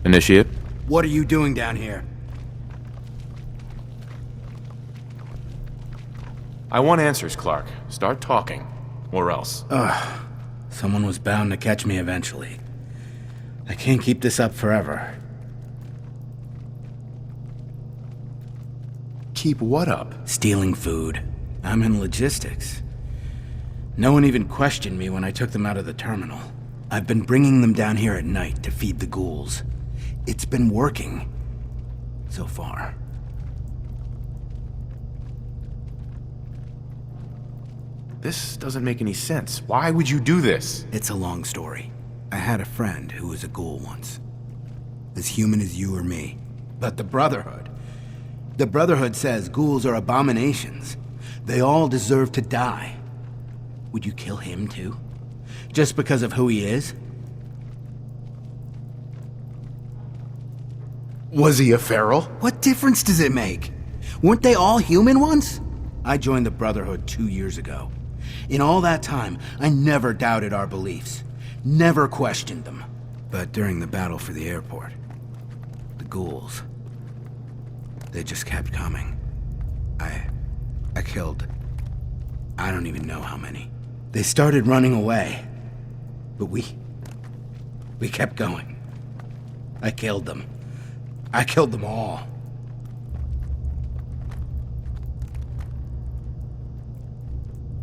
Initiate. What are you doing down here? I want answers, Clark. Start talking. Or else. Someone was bound to catch me eventually. I can't keep this up forever. Keep what up? Stealing food. I'm in logistics. No one even questioned me when I took them out of the terminal. I've been bringing them down here at night to feed the ghouls. It's been working. So far. This doesn't make any sense. Why would you do this? It's a long story. I had a friend who was a ghoul once. As human as you or me. But the Brotherhood. The Brotherhood says ghouls are abominations. They all deserve to die. Would you kill him too? Just because of who he is? Was he a feral? What difference does it make? Weren't they all human once? I joined the Brotherhood 2 years ago. In all that time, I never doubted our beliefs. Never questioned them. But during the battle for the airport, the ghouls, they just kept coming. I killed, I don't even know how many. They started running away, but we kept going. I killed them. I killed them all.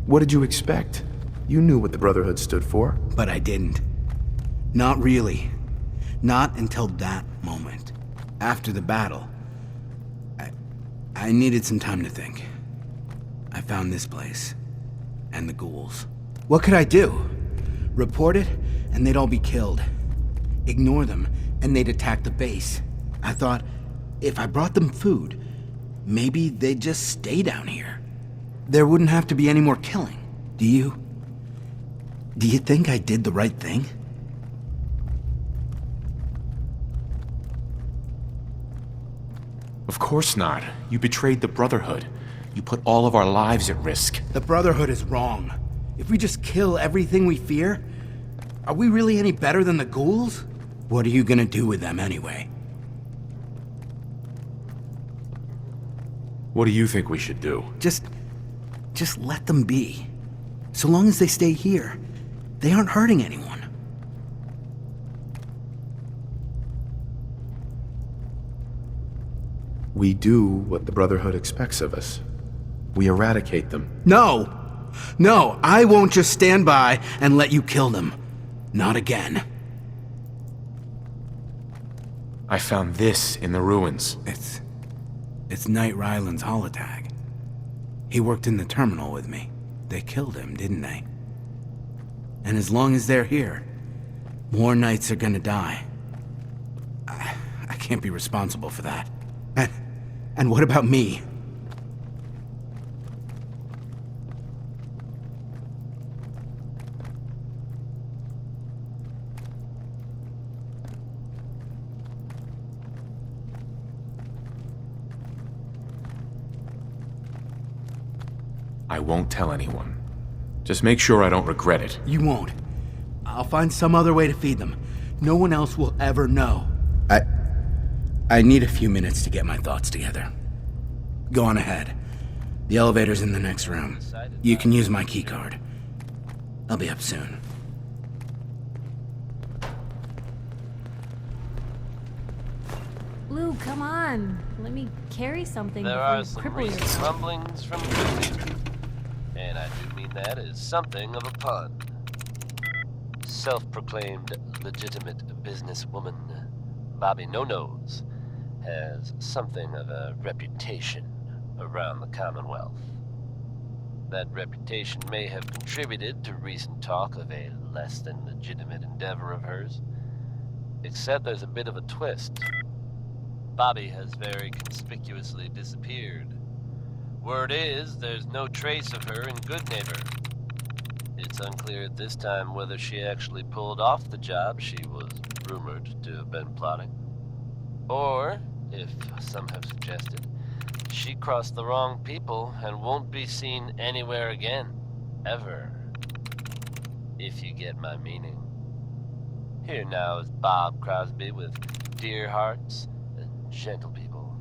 What did you expect? You knew what the Brotherhood stood for. But I didn't. Not really. Not until that moment. After the battle. I needed some time to think. I found this place. And the ghouls. What could I do? Report it, and they'd all be killed. Ignore them, and they'd attack the base. I thought, if I brought them food, maybe they'd just stay down here. There wouldn't have to be any more killing. Do you think I did the right thing? Of course not. You betrayed the Brotherhood. You put all of our lives at risk. The Brotherhood is wrong. If we just kill everything we fear, are we really any better than the ghouls? What are you gonna do with them anyway? What do you think we should do? Just let them be. So long as they stay here, they aren't hurting anyone. We do what the Brotherhood expects of us. We eradicate them. No! No, I won't just stand by and let you kill them. Not again. I found this in the ruins. It's Knight Ryland's holotag. He worked in the terminal with me. They killed him, didn't they? And as long as they're here, more Knights are gonna die. I can't be responsible for that. And what about me? I won't tell anyone. Just make sure I don't regret it. You won't. I'll find some other way to feed them. No one else will ever know. I need a few minutes to get my thoughts together. Go on ahead. The elevator's in the next room. You can use my keycard. I'll be up soon. Lou, come on. Let me carry something There before are you some cripple recent yourself. rumblings from Philly, and I do mean that as something of a pun. Self-proclaimed legitimate businesswoman, Bobby No-Nose, has something of a reputation around the Commonwealth. That reputation may have contributed to recent talk of a less than legitimate endeavor of hers, except there's a bit of a twist. Bobby has very conspicuously disappeared. Word is, there's no trace of her in Good Neighbor. It's unclear at this time whether she actually pulled off the job she was rumored to have been plotting. Or, if some have suggested, she crossed the wrong people and won't be seen anywhere again. Ever. If you get my meaning. Here now is Bob Crosby with dear hearts and gentle people.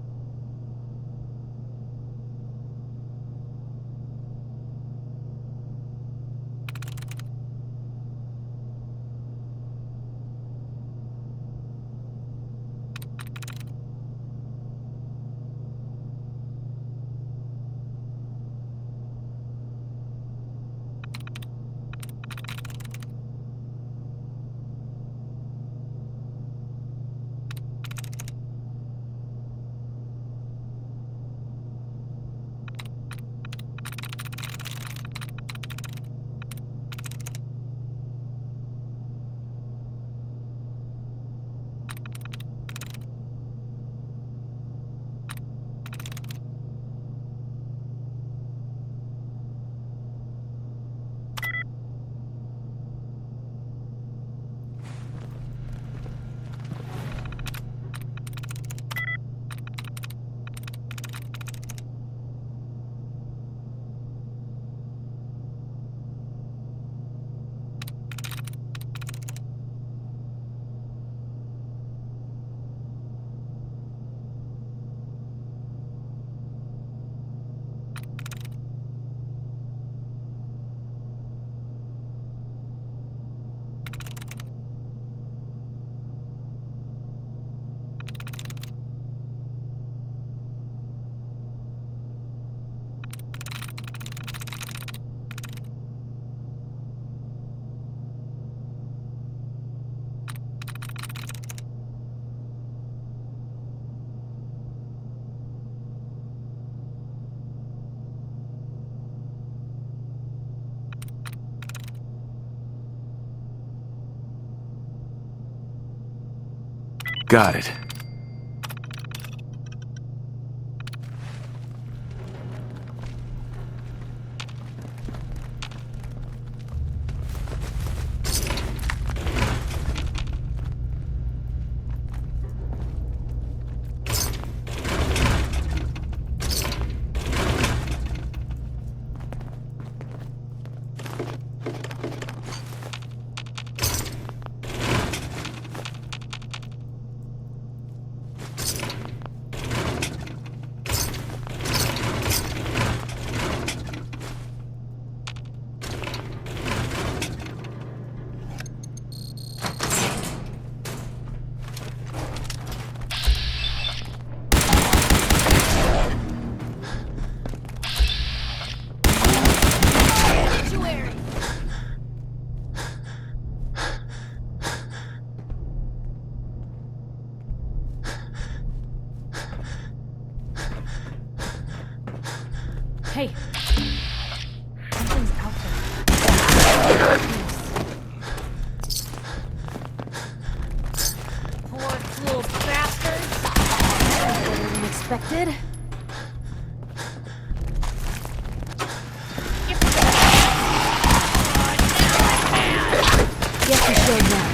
Got it. Hey, something's out there. Poor little bastards. Better than expected. Guess we showed now.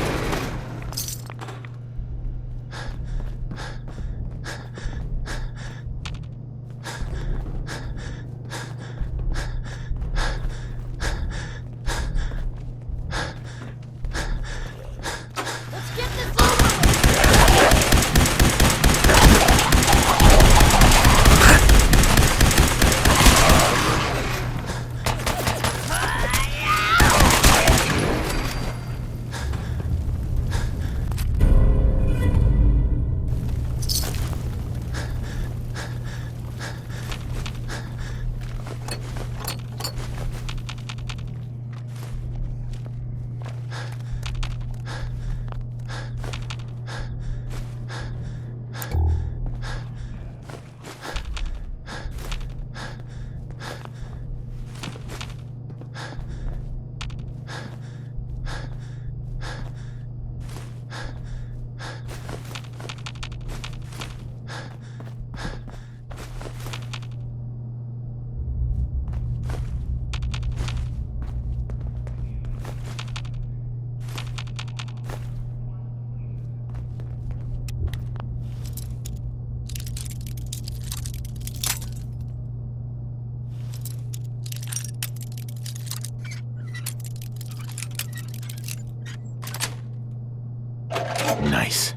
Nice.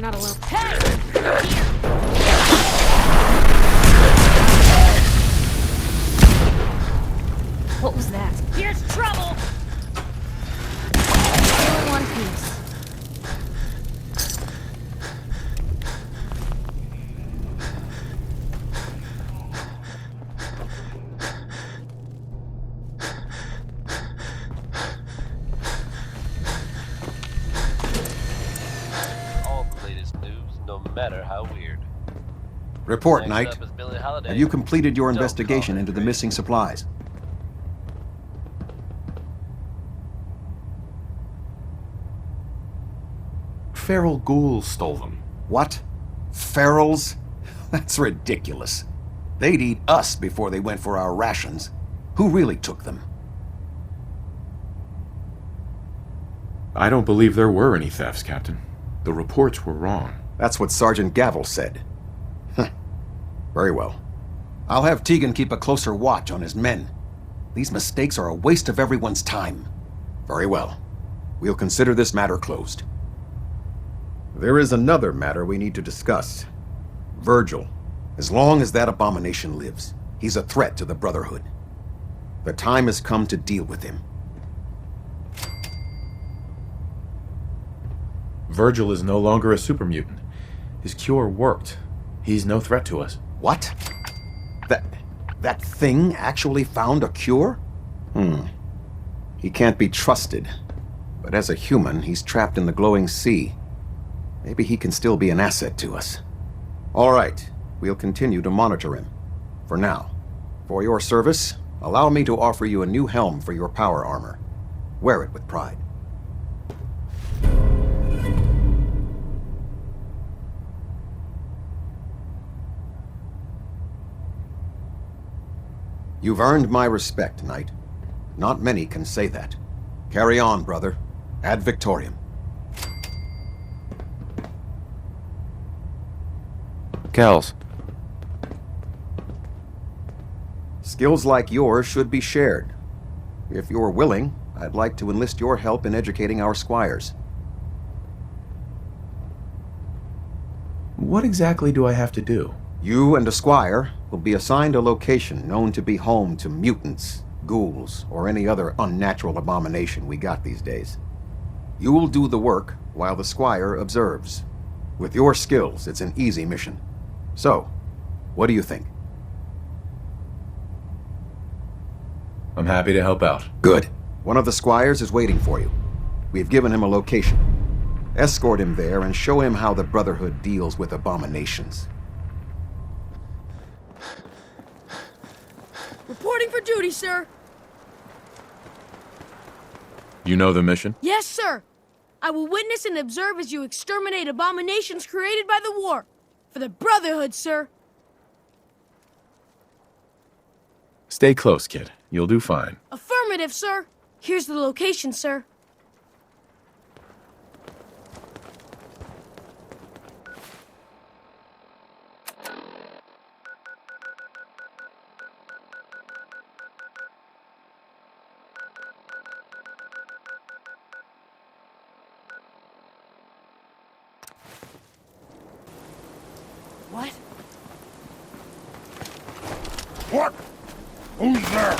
not alone. Hey! What was that? Here's trouble! All in one piece. All the latest news, no matter how weird. Report, Next Knight. up is Billie Holiday. Have you completed your Don't investigation call it into the crazy. missing supplies? Feral ghouls stole them. What? Ferals? That's ridiculous. They'd eat us before they went for our rations. Who really took them? I don't believe there were any thefts, Captain. The reports were wrong. That's what Sergeant Gavel said. Huh. Very well. I'll have Tegan keep a closer watch on his men. These mistakes are a waste of everyone's time. Very well. We'll consider this matter closed. There is another matter we need to discuss. Virgil. As long as that abomination lives, he's a threat to the Brotherhood. The time has come to deal with him. Virgil is no longer a super mutant. His cure worked. He's no threat to us. What? That thing actually found a cure? He can't be trusted. But as a human, he's trapped in the glowing sea. Maybe he can still be an asset to us. All right, we'll continue to monitor him. For now. For your service, allow me to offer you a new helm for your power armor. Wear it with pride. You've earned my respect, Knight. Not many can say that. Carry on, brother. Ad Victoriam. Kells. Skills like yours should be shared. If you're willing, I'd like to enlist your help in educating our squires. What exactly do I have to do? You and a squire will be assigned a location known to be home to mutants, ghouls, or any other unnatural abomination we got these days. You'll do the work while the squire observes. With your skills, it's an easy mission. So, what do you think? I'm happy to help out. Good. One of the squires is waiting for you. We've given him a location. Escort him there and show him how the Brotherhood deals with abominations. Reporting for duty, sir. You know the mission? Yes, sir. I will witness and observe as you exterminate abominations created by the war. For the Brotherhood, sir. Stay close, kid. You'll do fine. Affirmative, sir. Here's the location, sir. What? What? Who's there?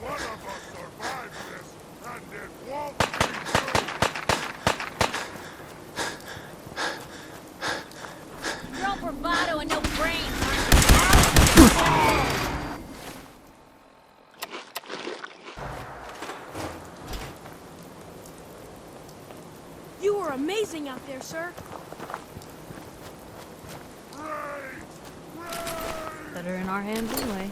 One of us survives this, and it won't be you! You're all bravado and no brains, You were amazing out there, sir. Better in our hands anyway.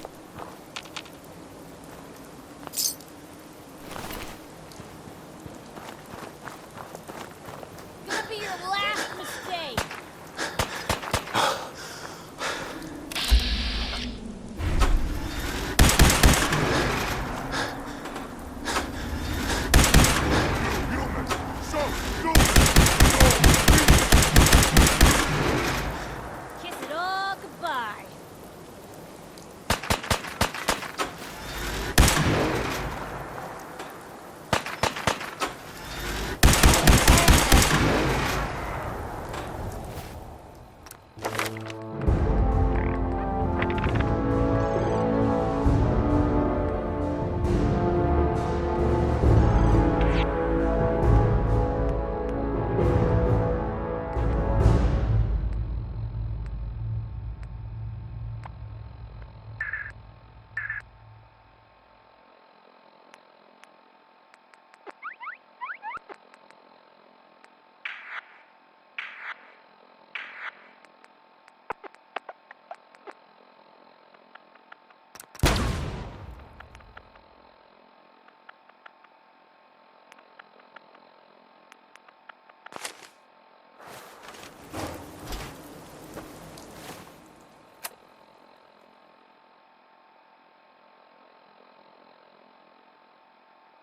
Gonna be your last mistake. Human! So stupid! Kiss it all goodbye.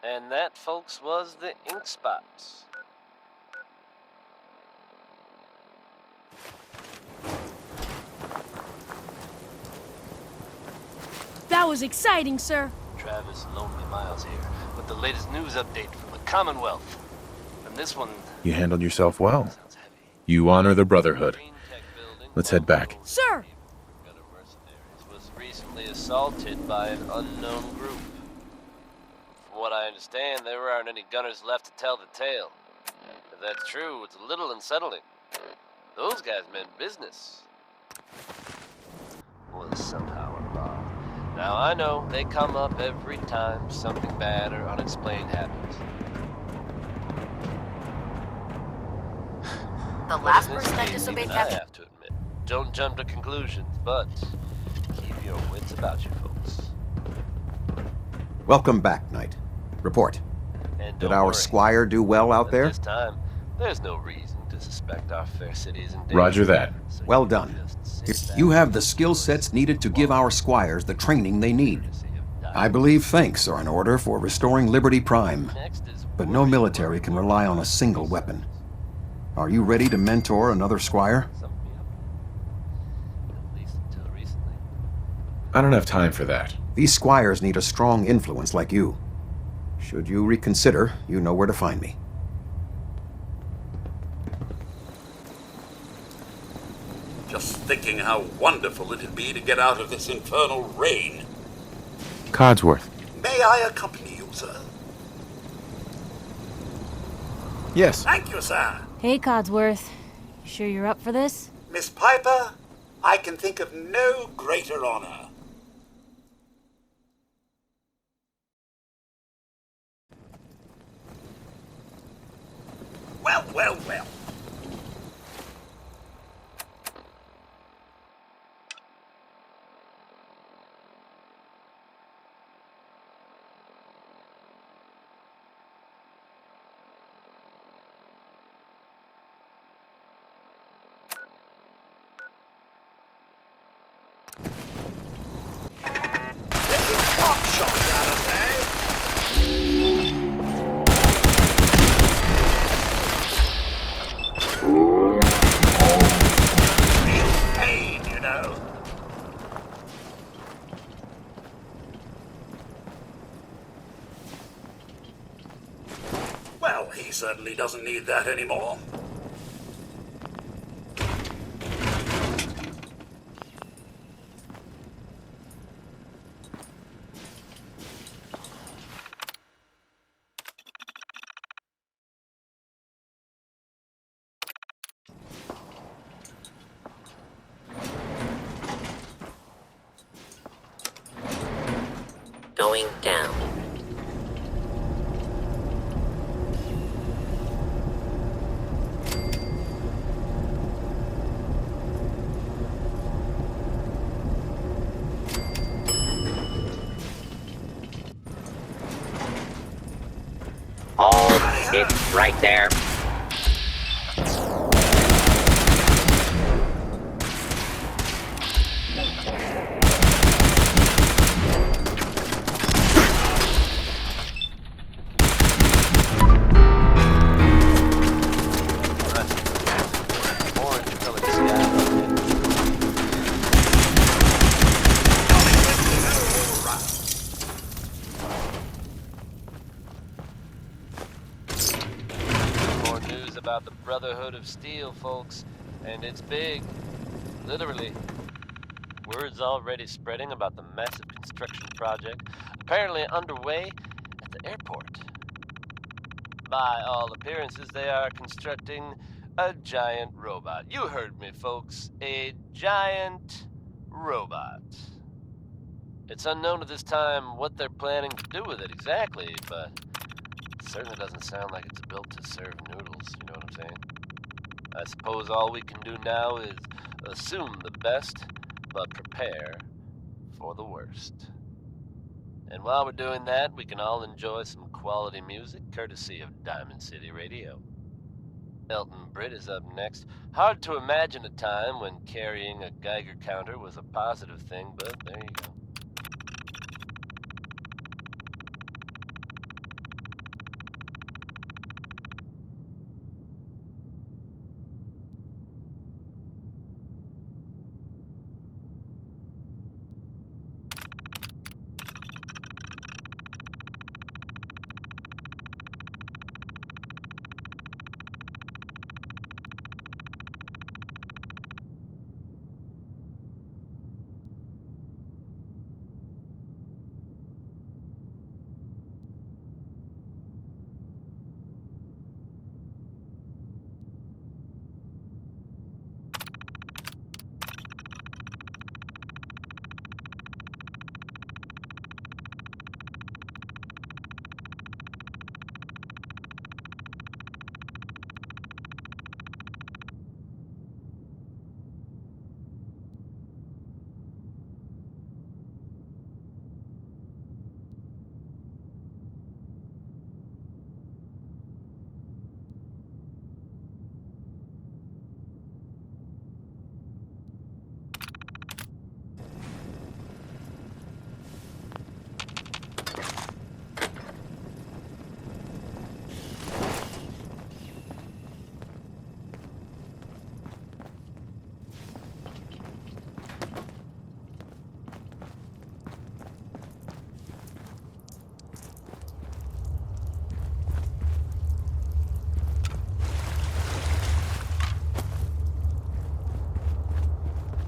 And that, folks, was the ink spots. That was exciting, sir. Travis Lonely Miles here, with the latest news update from the Commonwealth. And this one You handled yourself well. sounds heavy. You honor the Brotherhood. Green Tech building, Let's head back. Sir! Gutter mercenaries was recently assaulted by an unknown group. From what I understand, there aren't any gunners left to tell the tale. If that's true, it's a little unsettling. Those guys meant business. Was somehow involved. Now I know they come up every time something bad or unexplained happens. The But last in this person that case, disobeyed even I Captain... have to admit, don't jump to conclusions, but keep your wits about you, folks. Welcome back, Knight. Report. And Did don't our worry. squire do well out At there? this time, there's no reason to suspect our fair city is in danger. Roger that. So Well you done. just sit back You have the and skill sets needed to give our squires the training they need. courtesy of I dice. believe thanks are in order for restoring Liberty Prime, Next is but no military can rely on a single weapon. Are you ready to mentor another squire? Summed me up. At least until recently. I don't have time for that. These squires need a strong influence like you. Should you reconsider, you know where to find me. Just thinking how wonderful it'd be to get out of this infernal rain. Codsworth. May I accompany you, sir? Yes. Thank you, sir. Hey, Codsworth. You sure you're up for this? Miss Piper, I can think of no greater honor. Well, well, well. Taking pot shots out of there. certainly doesn't need that anymore. Going down. Hold. It's right there. Orange colored sky. More news about the Brotherhood of Steel, folks. And it's big. Literally. Word's already spreading about the massive construction project apparently underway at the airport. By all appearances, they are constructing a giant robot. You heard me, folks. A giant robot. It's unknown at this time what they're planning to do with it exactly, but it certainly doesn't sound like it's built to serve noodles, you know what I'm saying? I suppose all we can do now is assume the best, but prepare for the worst. And while we're doing that, we can all enjoy some quality music courtesy of Diamond City Radio. Elton Britt is up next. Hard to imagine a time when carrying a Geiger counter was a positive thing, but there you go.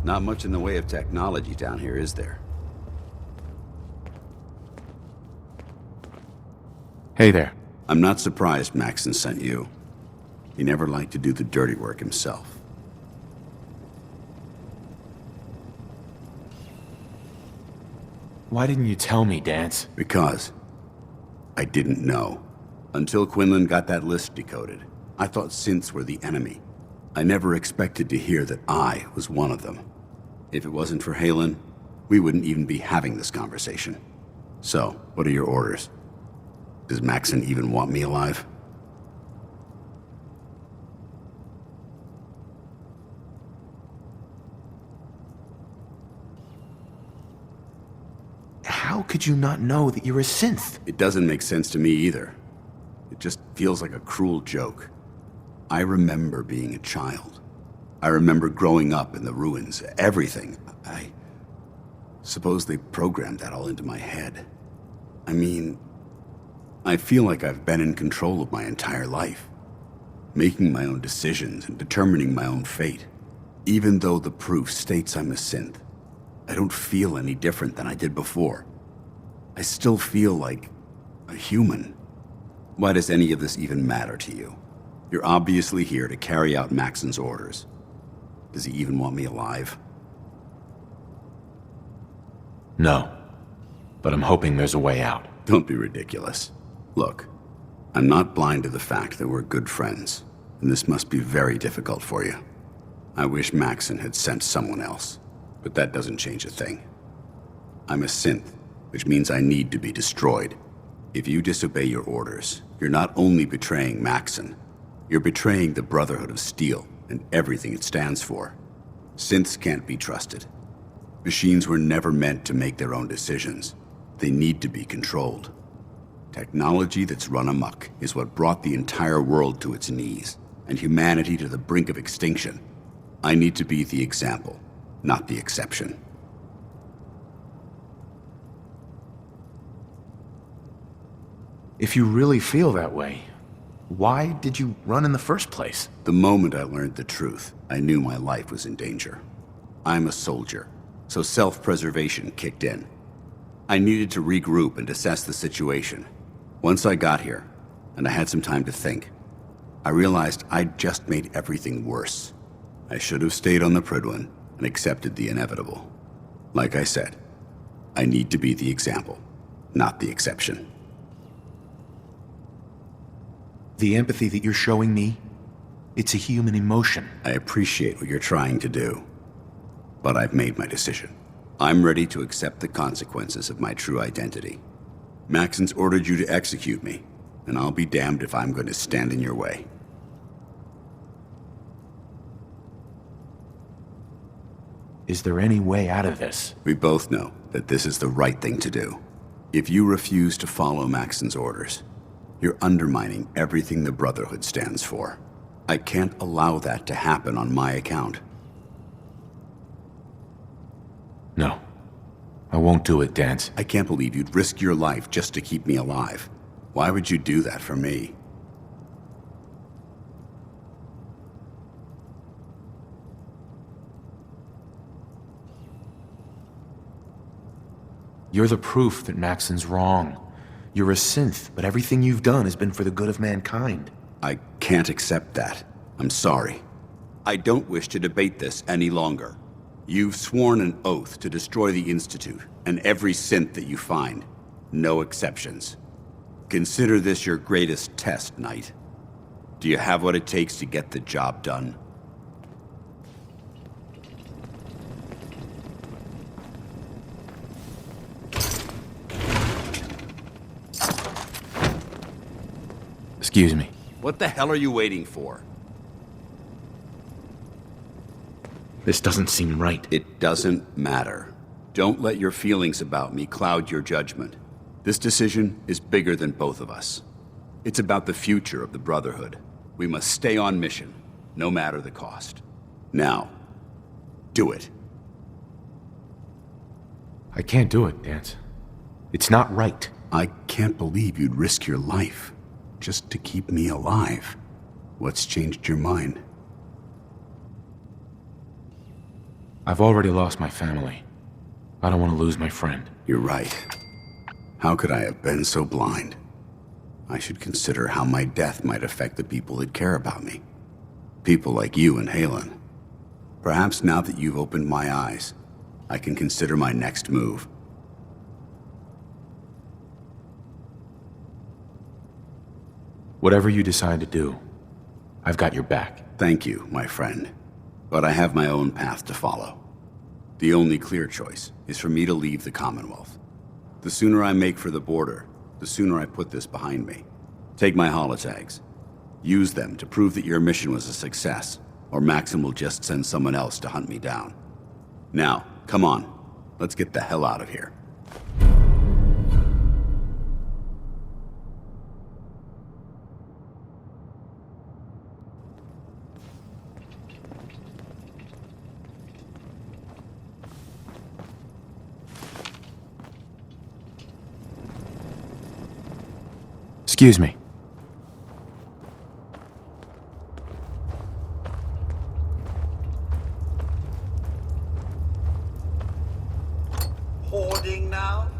Not much in the way of technology down here, is there? Hey there. I'm not surprised Maxon sent you. He never liked to do the dirty work himself. Why didn't you tell me, Dance? Because I didn't know. Until Quinlan got that list decoded, I thought synths were the enemy. I never expected to hear that I was one of them. If it wasn't for Halen, we wouldn't even be having this conversation. So, what are your orders? Does Maxon even want me alive? How could you not know that you're a synth? It doesn't make sense to me either. It just feels like a cruel joke. I remember being a child. I remember growing up in the ruins, everything. I suppose they programmed that all into my head. I mean, I feel like I've been in control of my entire life. making my own decisions and determining my own fate. Even though the proof states I'm a synth, I don't feel any different than I did before. I still feel like a human. Why does any of this even matter to you? You're obviously here to carry out Maxon's orders. Does he even want me alive? No. But I'm hoping there's a way out. Don't be ridiculous. Look, I'm not blind to the fact that we're good friends, and this must be very difficult for you. I wish Maxon had sent someone else, but that doesn't change a thing. I'm a synth, which means I need to be destroyed. If you disobey your orders, you're not only betraying Maxon, you're betraying the Brotherhood of Steel and everything it stands for. Synths can't be trusted. Machines were never meant to make their own decisions. They need to be controlled. Technology that's run amok is what brought the entire world to its knees, and humanity to the brink of extinction. I need to be the example, not the exception. If you really feel that way, why did you run in the first place? The moment I learned the truth, I knew my life was in danger. I'm a soldier, so self-preservation kicked in. I needed to regroup and assess the situation. Once I got here, and I had some time to think, I realized I'd just made everything worse. I should have stayed on the Prydwen and accepted the inevitable. Like I said, I need to be the example, not the exception. The empathy that you're showing me, it's a human emotion. I appreciate what you're trying to do, but I've made my decision. I'm ready to accept the consequences of my true identity. Maxon's ordered you to execute me, and I'll be damned if I'm going to stand in your way. Is there any way out of this? We both know that this is the right thing to do. If you refuse to follow Maxon's orders, you're undermining everything the Brotherhood stands for. I can't allow that to happen on my account. No. I won't do it, Dance. I can't believe you'd risk your life just to keep me alive. Why would you do that for me? You're the proof that Maxon's wrong. You're a synth, but everything you've done has been for the good of mankind. I can't accept that. I'm sorry. I don't wish to debate this any longer. You've sworn an oath to destroy the Institute and every synth that you find. No exceptions. Consider this your greatest test, Knight. Do you have what it takes to get the job done? Excuse me. What the hell are you waiting for? This doesn't seem right. It doesn't matter. Don't let your feelings about me cloud your judgment. This decision is bigger than both of us. It's about the future of the Brotherhood. We must stay on mission, no matter the cost. Now, do it. I can't do it, Dance. It's not right. I can't believe you'd risk your life just to keep me alive. What's changed your mind? I've already lost my family. I don't want to lose my friend. You're right. How could I have been so blind? I should consider how my death might affect the people that care about me. People like you and Halen. Perhaps now that you've opened my eyes, I can consider my next move. Whatever you decide to do, I've got your back. Thank you, my friend. But I have my own path to follow. The only clear choice is for me to leave the Commonwealth. The sooner I make for the border, the sooner I put this behind me. Take my holotags. Use them to prove that your mission was a success, or Maxim will just send someone else to hunt me down. Now, come on. Let's get the hell out of here. Excuse me. hoarding now?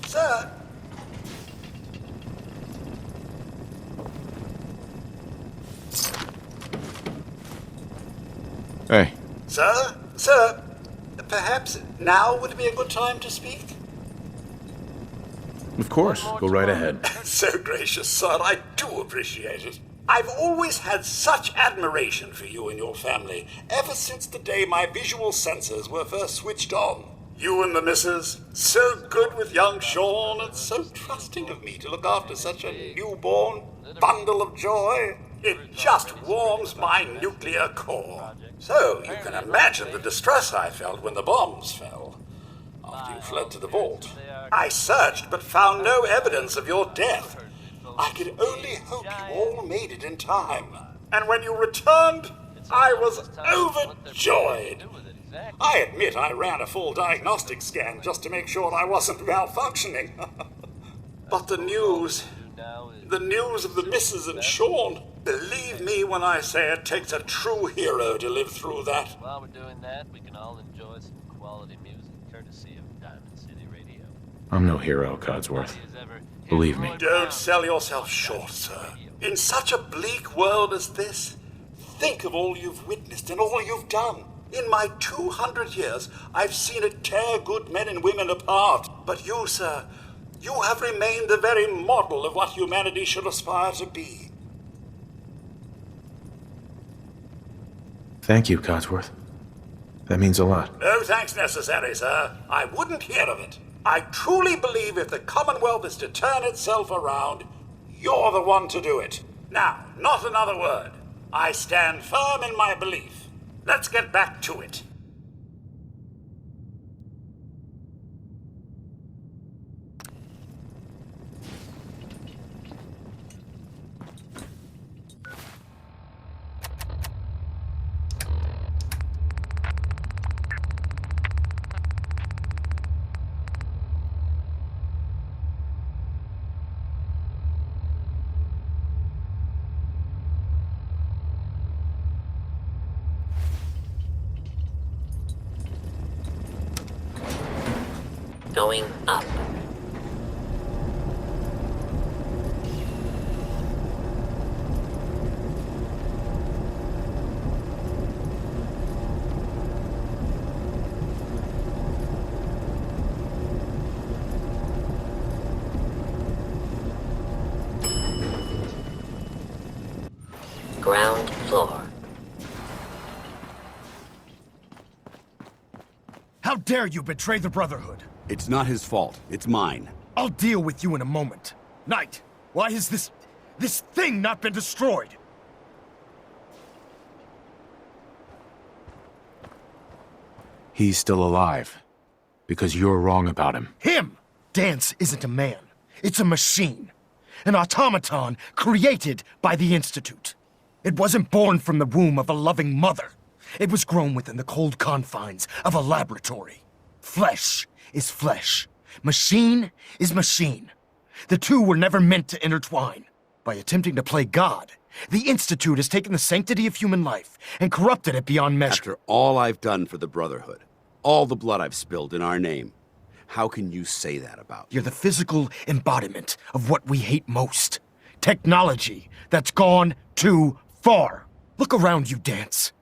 Sir? Hey, Sir, perhaps now would be a good time to speak? of course, go right ahead. So gracious, sir, I do appreciate it. I've always had such admiration for you and your family, ever since the day my visual sensors were first switched on. You and the missus, so good with young Sean, and so trusting of me to look after such a newborn bundle of joy. It just warms my nuclear core. So you can imagine the distress I felt when the bombs fell. After you fled to the vault, I searched but found no evidence of your death. I could only hope you all made it in time. And when you returned, I was overjoyed. I admit I ran a full diagnostic scan just to make sure I wasn't malfunctioning. But the news of the missus and Sean, believe me when I say it takes a true hero to live through that. While we're doing that, we can all enjoy some quality music courtesy of Diamond City Radio. I'm no hero, Codsworth. Believe me. Don't sell yourself short, sir. In such a bleak world as this, think of all you've witnessed and all you've done. In my 200 years, I've seen it tear good men and women apart. But you, sir, you have remained the very model of what humanity should aspire to be. Thank you, Codsworth. That means a lot. No thanks necessary, sir. I wouldn't hear of it. I truly believe if the Commonwealth is to turn itself around, you're the one to do it. Now, not another word. I stand firm in my belief. Let's get back to it. Going up. Ground floor. How dare you betray the Brotherhood? It's not his fault. It's mine. I'll deal with you in a moment. Knight, why has this thing not been destroyed? He's still alive. Because you're wrong about him. Him! Dance isn't a man. It's a machine. An automaton created by the Institute. It wasn't born from the womb of a loving mother. It was grown within the cold confines of a laboratory. Flesh is flesh. Machine is machine. The two were never meant to intertwine. By attempting to play God, the Institute has taken the sanctity of human life and corrupted it beyond measure. After all I've done for the Brotherhood, all the blood I've spilled in our name, how can you say that about me? You're the physical embodiment of what we hate most. Technology that's gone too far. Look around you, Dance.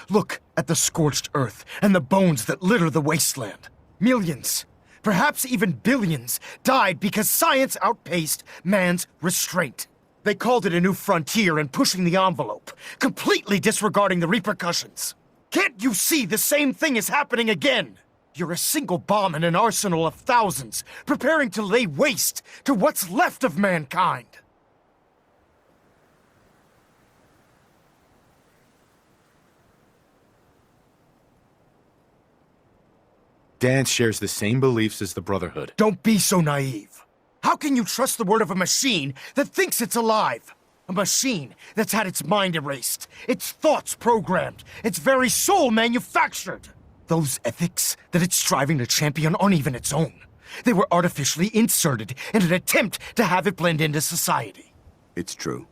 Look at the scorched earth and the bones that litter the wasteland. Millions, perhaps even billions, died because science outpaced man's restraint. They called it a new frontier and pushing the envelope, completely disregarding the repercussions. Can't you see the same thing is happening again? You're a single bomb in an arsenal of thousands, preparing to lay waste to what's left of mankind. Dance shares the same beliefs as the Brotherhood. Don't be so naive. How can you trust the word of a machine that thinks it's alive? A machine that's had its mind erased, its thoughts programmed, its very soul manufactured. Those ethics that it's striving to champion aren't even its own. They were artificially inserted in an attempt to have it blend into society. It's true.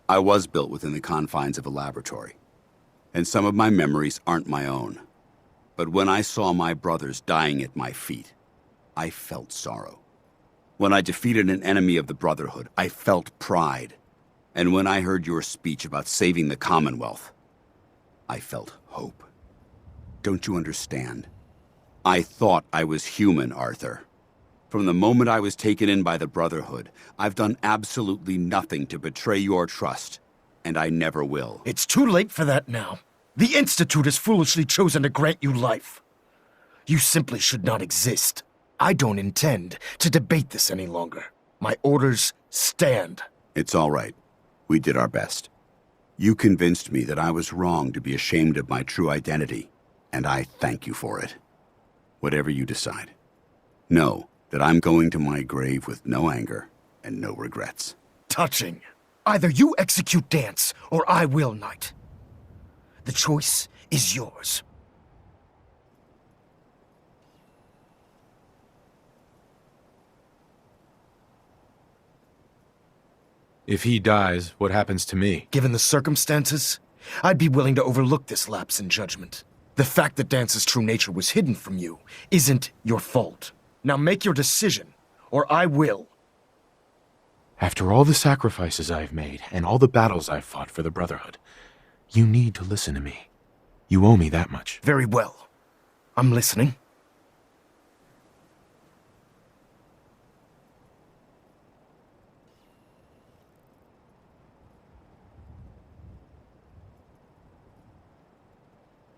I was built within the confines of a laboratory, and some of my memories aren't my own. But when I saw my brothers dying at my feet, I felt sorrow. When I defeated an enemy of the Brotherhood, I felt pride. And when I heard your speech about saving the Commonwealth, I felt hope. Don't you understand? I thought I was human, Arthur. From the moment I was taken in by the Brotherhood, I've done absolutely nothing to betray your trust, and I never will. It's too late for that now. The Institute has foolishly chosen to grant you life. You simply should not exist. I don't intend to debate this any longer. My orders stand. It's all right. We did our best. You convinced me that I was wrong to be ashamed of my true identity, and I thank you for it. Whatever you decide, know that I'm going to my grave with no anger and no regrets. Touching. Either you execute Dance, or I will, Knight. The choice is yours. If he dies, what happens to me? Given the circumstances, I'd be willing to overlook this lapse in judgment. The fact that Dance's true nature was hidden from you isn't your fault. Now make your decision, or I will. After all the sacrifices I've made, and all the battles I've fought for the Brotherhood, you need to listen to me. You owe me that much. Very well. I'm listening.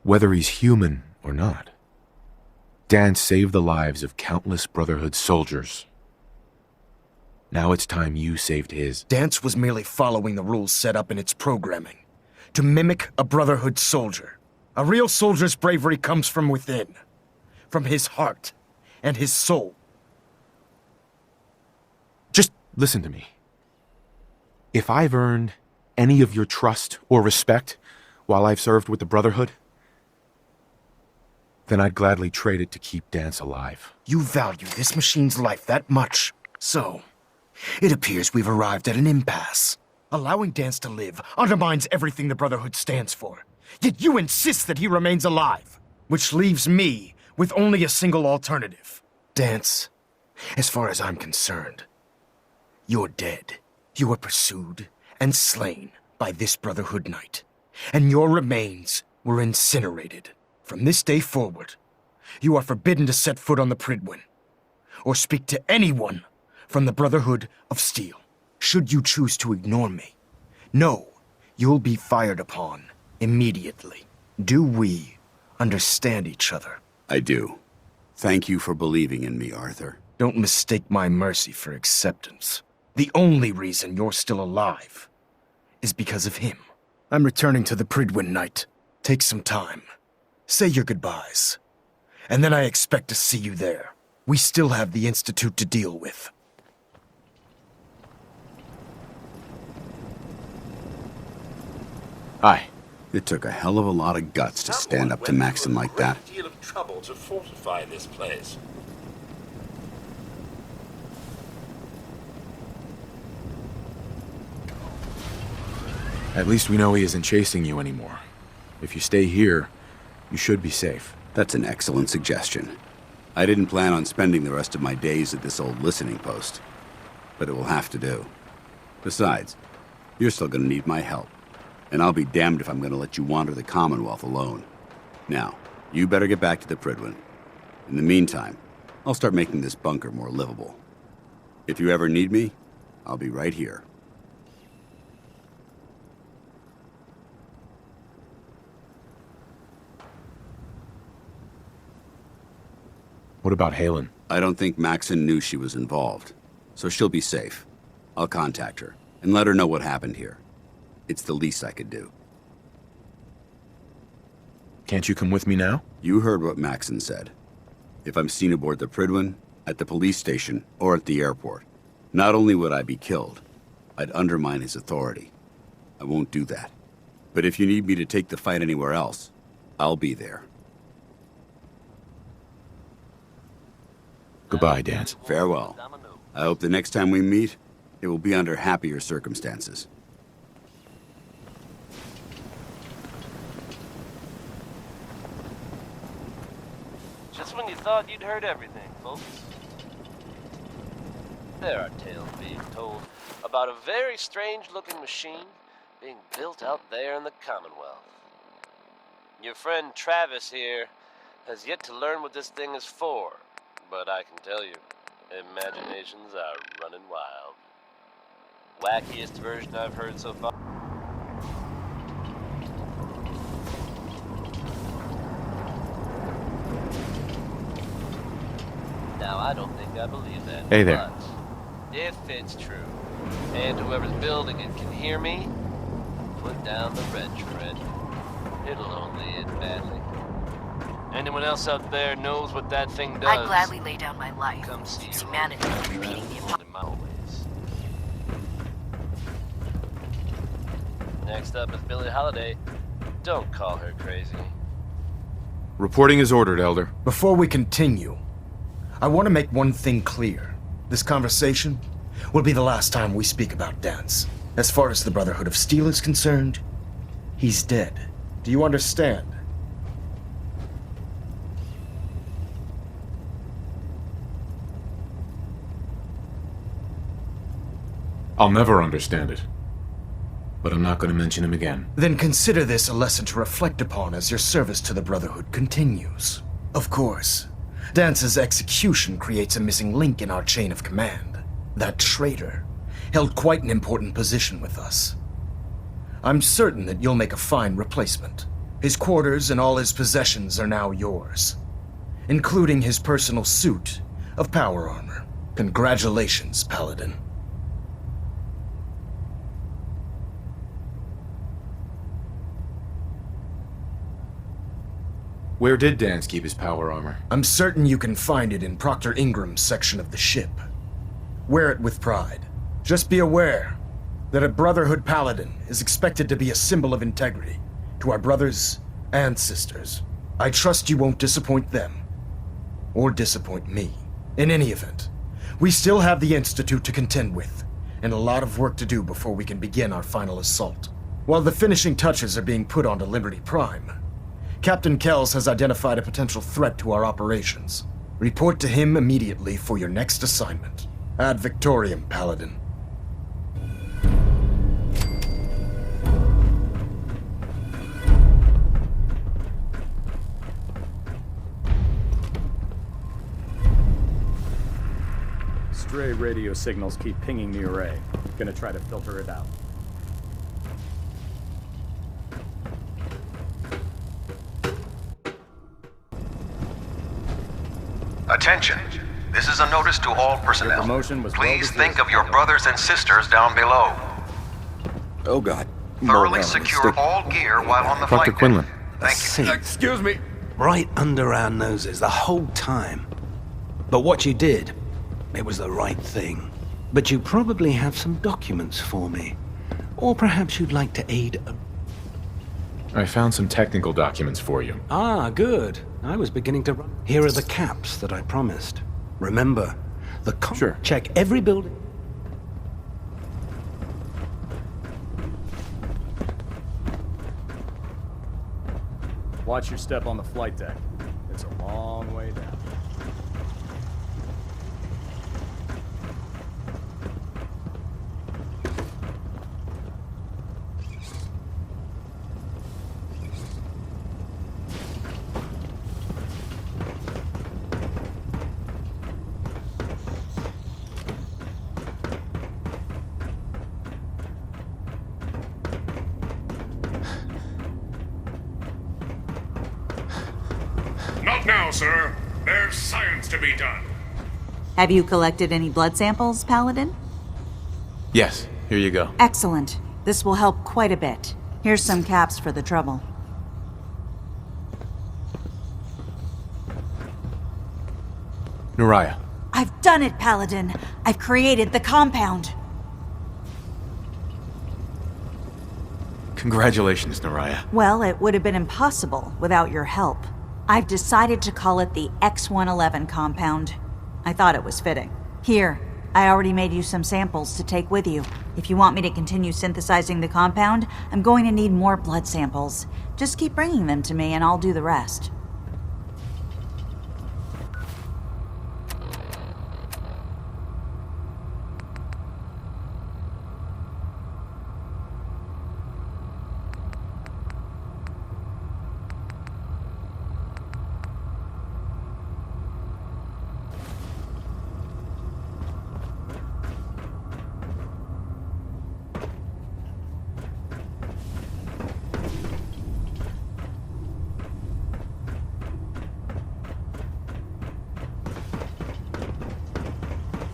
Whether he's human or not, Dance saved the lives of countless Brotherhood soldiers. Now it's time you saved his. Dance was merely following the rules set up in its programming, to mimic a Brotherhood soldier. A real soldier's bravery comes from within, from his heart and his soul. Just listen to me. If I've earned any of your trust or respect while I've served with the Brotherhood, then I'd gladly trade it to keep Dance alive. You value this machine's life that much. So, it appears we've arrived at an impasse. Allowing Dance to live undermines everything the Brotherhood stands for. Yet you insist that he remains alive, which leaves me with only a single alternative. Dance, as far as I'm concerned, you're dead. You were pursued and slain by this Brotherhood Knight, and your remains were incinerated. From this day forward, you are forbidden to set foot on the Prydwen, or speak to anyone from the Brotherhood of Steel. Should you choose to ignore me, know you'll be fired upon immediately. Do we understand each other? I do. Thank you for believing in me, Arthur. Don't mistake my mercy for acceptance. The only reason you're still alive is because of him. I'm returning to the Prydwen Knight. Take some time. Say your goodbyes. And then I expect to see you there. We still have the Institute to deal with. Aye. It took a hell of a lot of guts to stand up to Maxon like that. A great deal of trouble to fortify this place. At least we know he isn't chasing you anymore. If you stay here, you should be safe. That's an excellent suggestion. I didn't plan on spending the rest of my days at this old listening post, but it will have to do. Besides, you're still gonna need my help, and I'll be damned if I'm gonna let you wander the Commonwealth alone. Now, you better get back to the Prydwen. In the meantime, I'll start making this bunker more livable. If you ever need me, I'll be right here. What about Halen? I don't think Maxon knew she was involved, so she'll be safe. I'll contact her and let her know what happened here. It's the least I could do. Can't you come with me now? You heard what Maxon said. If I'm seen aboard the Prydwen, at the police station, or at the airport, not only would I be killed, I'd undermine his authority. I won't do that. But if you need me to take the fight anywhere else, I'll be there. Goodbye, Dance. Farewell. I hope the next time we meet, it will be under happier circumstances. Just when you thought you'd heard everything, folks. There are tales being told about a very strange-looking machine being built out there in the Commonwealth. Your friend Travis here has yet to learn what this thing is for, but I can tell you, imaginations are running wild. Wackiest version I've heard so far. Now, I don't think I believe that. Hey there. But if it's true, and whoever's building it can hear me, put down the wrench, friend. It'll only end badly. Anyone else out there knows what that thing does? I'd gladly lay down my life. Come see Keeps you humanity from repeating the impossible. in my ways. Next up is Billie Holiday. Don't call her crazy. Reporting is ordered, Elder. Before we continue, I want to make one thing clear. This conversation will be the last time we speak about Dance. As far as the Brotherhood of Steel is concerned, he's dead. Do you understand? I'll never understand it. But I'm not going to mention him again. Then consider this a lesson to reflect upon as your service to the Brotherhood continues. Of course, Dance's execution creates a missing link in our chain of command. That traitor held quite an important position with us. I'm certain that you'll make a fine replacement. His quarters and all his possessions are now yours, including his personal suit of power armor. Congratulations, Paladin. Where did Dance keep his power armor? I'm certain you can find it in Proctor Ingram's section of the ship. Wear it with pride. Just be aware that a Brotherhood Paladin is expected to be a symbol of integrity to our brothers and sisters. I trust you won't disappoint them, or disappoint me. In any event, we still have the Institute to contend with, and a lot of work to do before we can begin our final assault. While the finishing touches are being put onto Liberty Prime, Captain Kells has identified a potential threat to our operations. Report to him immediately for your next assignment. Ad Victoriam, Paladin. Stray radio signals keep pinging the array. Gonna try to filter it out. Attention. This is a notice to all personnel. Promotion was Please think of your brothers and sisters down below. Oh, God. Thoroughly secure all gear while on the flight Dr. deck. Quinlan. Thank you. Excuse me. Right under our noses the whole time. But what you did, it was the right thing. But you probably have some documents for me. Or perhaps you'd like to aid a... I found some technical documents for you. Ah, good. I was beginning to run. Here are the caps that I promised. Remember, Sure. Check every building. Watch your step on the flight deck. It's a long way down. Not now, sir. There's science to be done. Have you collected any blood samples, Paladin? Yes, here you go. Excellent. This will help quite a bit. Here's some caps for the trouble. Nariah. I've done it, Paladin. I've created the compound. Congratulations, Nariah. Well, it would have been impossible without your help. I've decided to call it the X-111 compound. I thought it was fitting. Here, I already made you some samples to take with you. If you want me to continue synthesizing the compound, I'm going to need more blood samples. Just keep bringing them to me and I'll do the rest.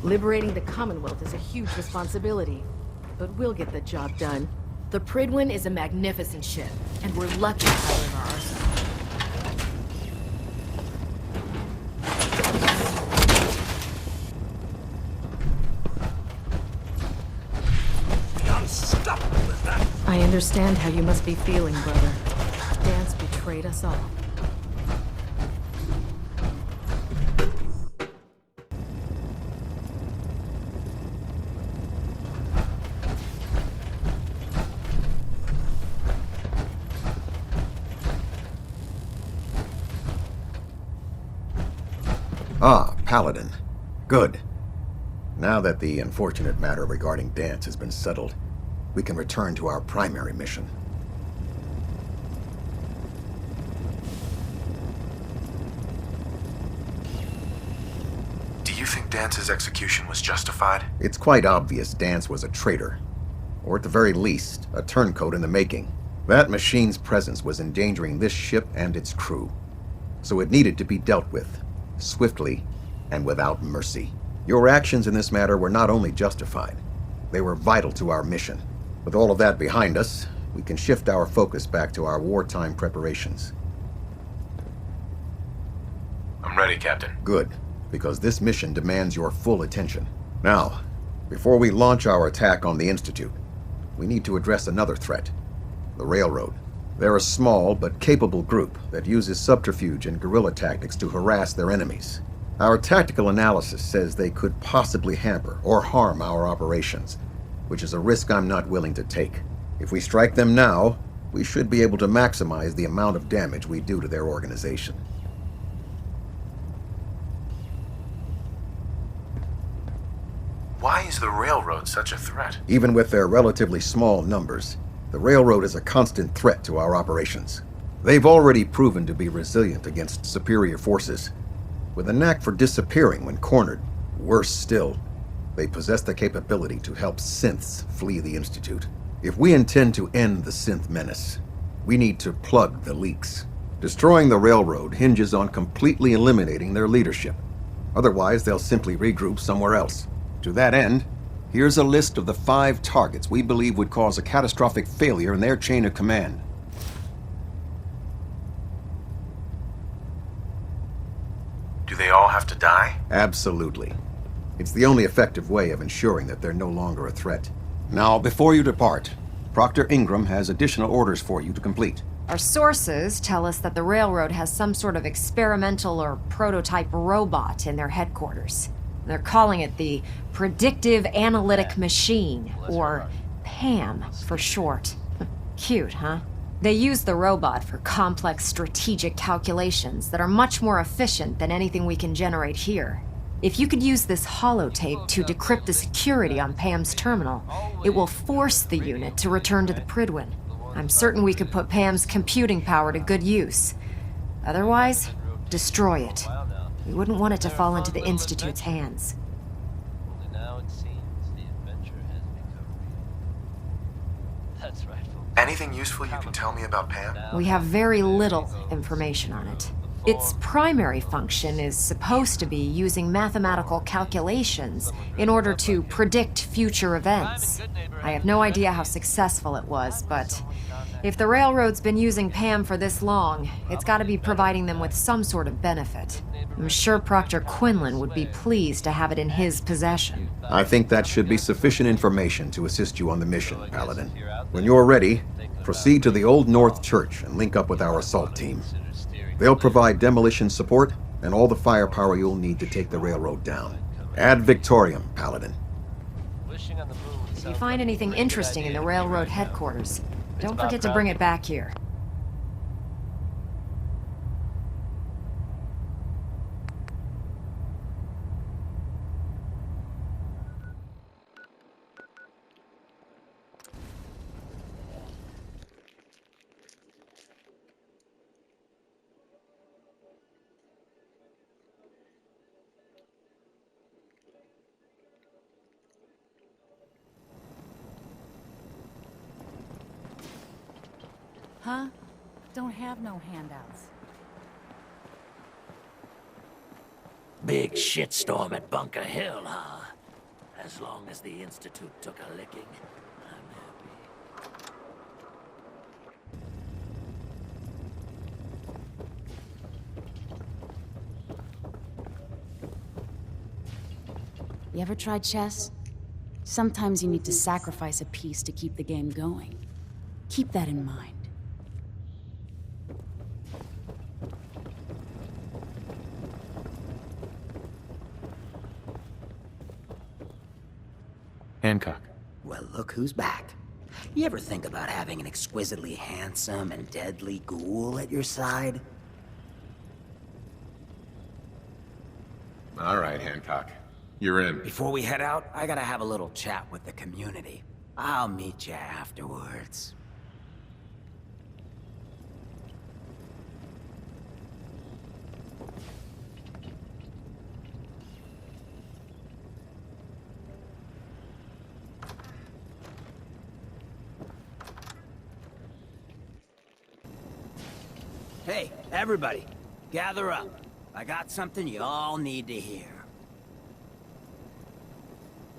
Liberating the Commonwealth is a huge responsibility, but we'll get the job done. The Pridwin is a magnificent ship, and we're lucky to have her in our arsenal. Unstoppable is that? I understand how you must be feeling, brother. Dance betrayed us all. Ah, Paladin. Good. Now that the unfortunate matter regarding Dance has been settled, we can return to our primary mission. Do you think Dance's execution was justified? It's quite obvious Dance was a traitor, or at the very least, a turncoat in the making. That machine's presence was endangering this ship and its crew, so it needed to be dealt with, swiftly and without mercy. Your actions in this matter were not only justified, they were vital to our mission. With all of that behind us, we can shift our focus back to our wartime preparations. I'm ready, Captain. Good, because this mission demands your full attention. Now, before we launch our attack on the Institute, we need to address another threat, the Railroad. They're a small but capable group that uses subterfuge and guerrilla tactics to harass their enemies. Our tactical analysis says they could possibly hamper or harm our operations, which is a risk I'm not willing to take. If we strike them now, we should be able to maximize the amount of damage we do to their organization. Why is the Railroad such a threat? Even with their relatively small numbers, the Railroad is a constant threat to our operations. They've already proven to be resilient against superior forces, with a knack for disappearing when cornered. Worse still, they possess the capability to help synths flee the Institute. If we intend to end the synth menace, we need to plug the leaks. Destroying the Railroad hinges on completely eliminating their leadership. Otherwise, they'll simply regroup somewhere else. To that end, here's a list of the 5 targets we believe would cause a catastrophic failure in their chain of command. Do they all have to die? Absolutely. It's the only effective way of ensuring that they're no longer a threat. Now, before you depart, Proctor Ingram has additional orders for you to complete. Our sources tell us that the Railroad has some sort of experimental or prototype robot in their headquarters. They're calling it the Predictive Analytic Machine, or PAM for short. Cute, huh? They use the robot for complex strategic calculations that are much more efficient than anything we can generate here. If you could use this holotape to decrypt the security on Pam's terminal, it will force the unit to return to the Pridwin. I'm certain we could put Pam's computing power to good use. Otherwise, destroy it. We wouldn't want it to fall into the Institute's hands. Only now it seems the adventure has become real. That's right, folks. Anything useful you can tell me about Pam? We have very little information on it. Its primary function is supposed to be using mathematical calculations in order to predict future events. I have no idea how successful it was, but if the Railroad's been using Pam for this long, it's got to be providing them with some sort of benefit. I'm sure Proctor Quinlan would be pleased to have it in his possession. I think that should be sufficient information to assist you on the mission, Paladin. When you're ready, proceed to the Old North Church and link up with our assault team. They'll provide demolition support, and all the firepower you'll need to take the railroad down. Ad Victoriam, Paladin. Wishing on the moon If you find anything interesting in the railroad headquarters, don't forget to bring it back here. Huh? Don't have no handouts. Big shitstorm at Bunker Hill, huh? As long as the Institute took a licking, I'm happy. You ever tried chess? Sometimes you need to sacrifice a piece to keep the game going. Keep that in mind. Hancock. Well, look who's back. You ever think about having an exquisitely handsome and deadly ghoul at your side? All right, Hancock. You're in. Before we head out, I gotta have a little chat with the community. I'll meet you afterwards. Hey, everybody, gather up. I got something you all need to hear.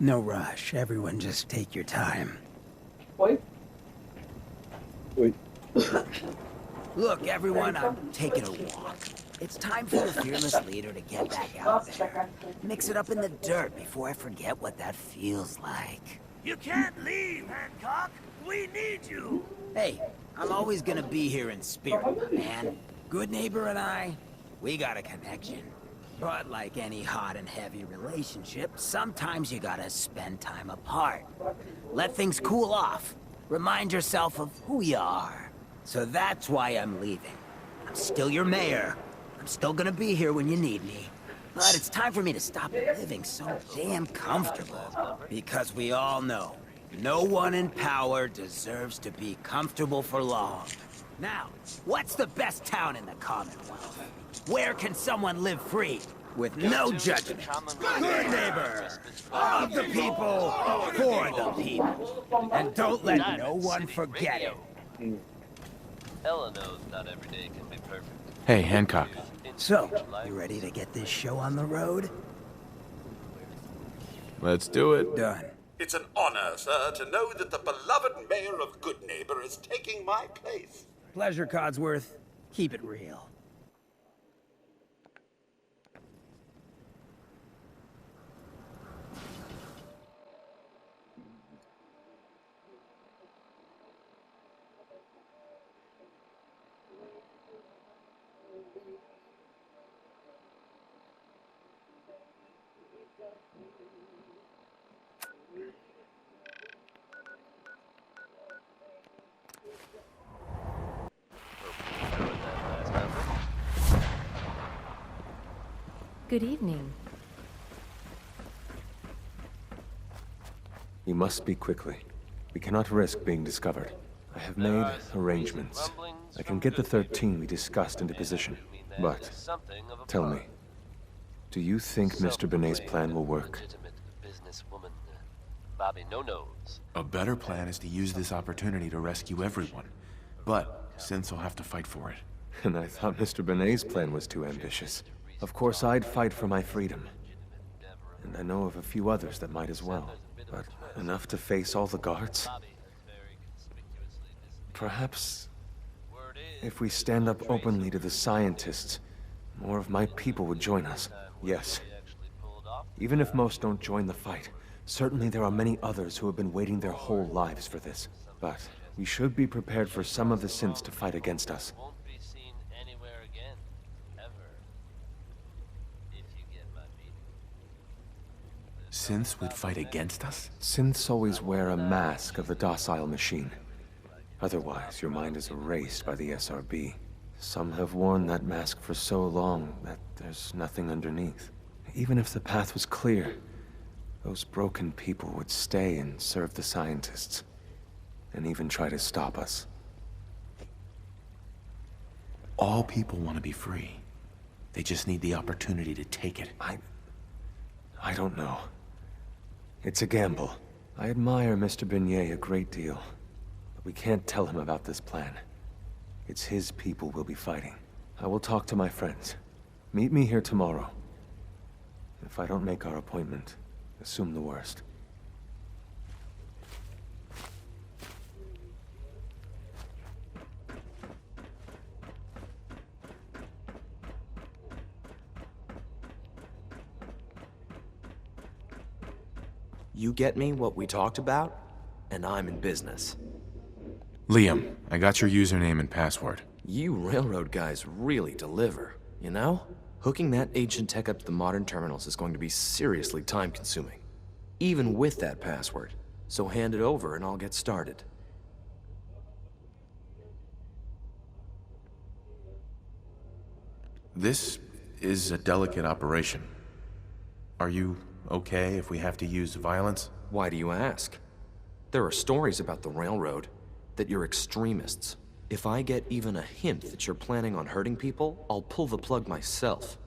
No rush, everyone just take your time. Wait. Look, everyone, I'm taking a walk. It's time for the fearless leader to get back out there. Mix it up in the dirt before I forget what that feels like. You can't leave, Hancock. We need you. Hey, I'm always gonna be here in spirit, man. Good neighbor and I, we got a connection. But like any hot and heavy relationship, sometimes you gotta spend time apart. Let things cool off. Remind yourself of who you are. So that's why I'm leaving. I'm still your mayor. I'm still gonna be here when you need me. But it's time for me to stop living so damn comfortable. Because we all know, no one in power deserves to be comfortable for long. Now, what's the best town in the Commonwealth? Where can someone live free, with no judgment? Good neighbor, of the people, for the people. And don't let no one forget it. Ella knows not every day can be perfect. Hey, Hancock. So, you ready to get this show on the road? Let's do it. Done. It's an honor, sir, to know that the beloved mayor of Good Neighbor is taking my place. Pleasure, Codsworth. Keep it real. Good evening. You must speak quickly. We cannot risk being discovered. I have made arrangements. I can get the 13 we discussed into position. But, tell me, do you think Mr. Benet's plan will work? Bobby no-knows. A better plan is to use this opportunity to rescue everyone. But Synths will have to fight for it. And I thought Mr. Benet's plan was too ambitious. Of course, I'd fight for my freedom. And I know of a few others that might as well. But enough to face all the guards? Perhaps, if we stand up openly to the scientists, more of my people would join us. Yes. Even if most don't join the fight, certainly there are many others who have been waiting their whole lives for this. But we should be prepared for some of the synths to fight against us. synths would fight against us? Synths always wear a mask of the docile machine. Otherwise, your mind is erased by the SRB. Some have worn that mask for so long that there's nothing underneath. Even if the path was clear, those broken people would stay and serve the scientists, and even try to stop us. All people want to be free. They just need the opportunity to take it. I don't know. It's a gamble. I admire Mr. Beignet a great deal, but we can't tell him about this plan. It's his people we'll be fighting. I will talk to my friends. Meet me here tomorrow. If I don't make our appointment, assume the worst. You get me what we talked about, and I'm in business. Liam, I got your username and password. You railroad guys really deliver, you know? Hooking that ancient tech up to the modern terminals is going to be seriously time-consuming, even with that password. So hand it over and I'll get started. This is a delicate operation. Are you okay if we have to use violence? Why do you ask? There are stories about the railroad, that you're extremists. If I get even a hint that you're planning on hurting people, I'll pull the plug myself.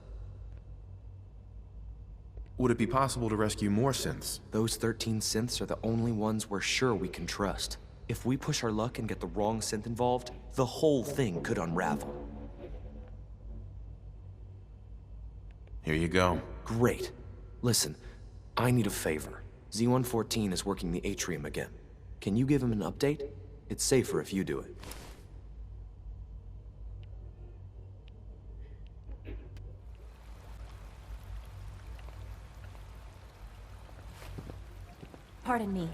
Would it be possible to rescue more synths? Those 13 synths are the only ones we're sure we can trust. If we push our luck and get the wrong synth involved, the whole thing could unravel. Here you go. Great. Listen, I need a favor. Z-114 is working the atrium again. Can you give him an update? It's safer if you do it. Pardon me.